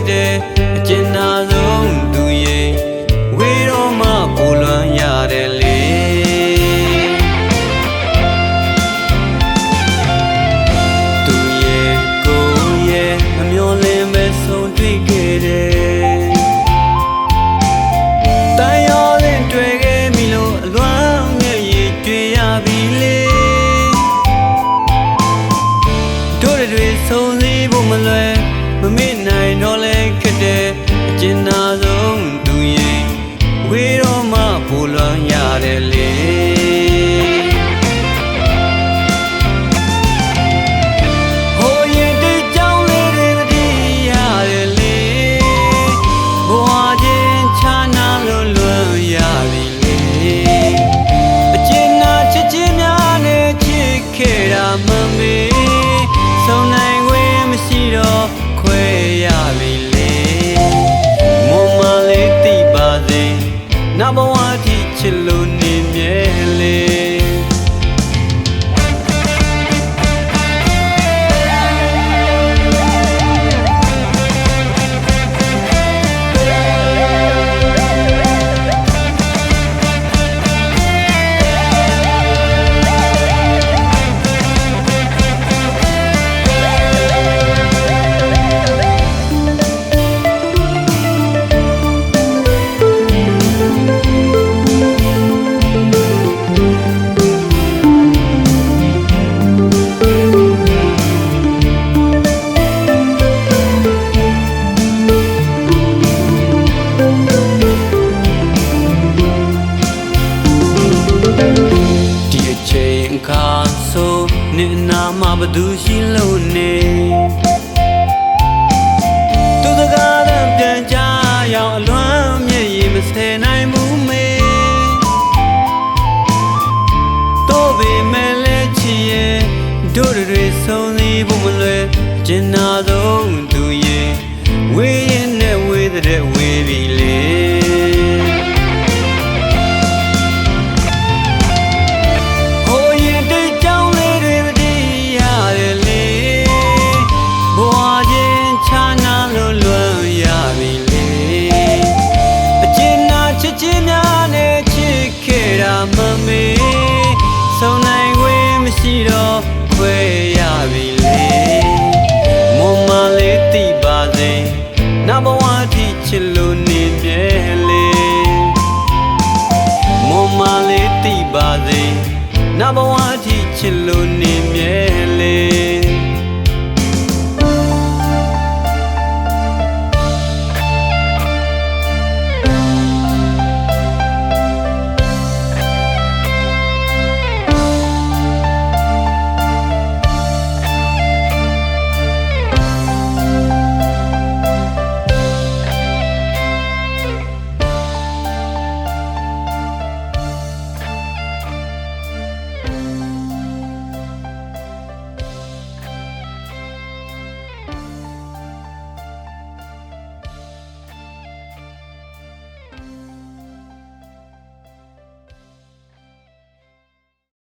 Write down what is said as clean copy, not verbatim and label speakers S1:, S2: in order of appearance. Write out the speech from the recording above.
S1: တဲ့ကျင်နာဆုံးသူရဲ့ဝေတော့မှပူလွန်ရတယ်လေသူရဲ့ကိုယ်ရဲ့အမျော်လင့်ပဲဆုံးတွေ့ခဲ့တယ်တန်ရောလင့်တွေ့ခဲ့ပြီလို့အလွမ်းမျက်ရည်တွေ့ရပြီလေတို့တွေဆုံးစည်းဖို့မလွယ်မမေ့နိုင်တော့လဲခက်တဲ့အကျဉ်းနာဆုံးသူရဲ့ဝေတော့မှပူလွန်ရတယ်လေဟိုရင်တိတ်ကြောင်းလေးတွေတည်းရတယ်လေဘဝချင်းချာနာလို့လွန်ရပြီလေအကျဉ်းနာချစ်ချင်းများနဲ့ချစ်ခဲ့တာမမေ့ဆုံးနိုင်ခွင့်မရှိတော့ခွဲရပြီလေမုံမလေးတိပါစေနဘဝတိချစ်လို့နေမြဲလေခါဆိုနေနာမှာဘသူရှိလို့နေသူစကားတန်ပြန်ကြရောင်အလွမ်းမျက်ရည်မဆယ်နိုင်ဘူးမေတော့ပေမဲ့လက်ချီရဲ့တို့တွေဆုံးစည်းဖို့မလွယ်ကျင်နာဆုံးသူရဲ့ဝေးရင်နဲ့ဝေးတဲ့ဝေးပြီလေမမေဆုံးနိုင်ခွင့်မရှိတော့ခွဲရပြီလေမုံမလေးတိပါစေနဘဝတိချစ်လို့နေမြဲလေမုံမလေးတိပါစေနဘဝတိချစ်လို့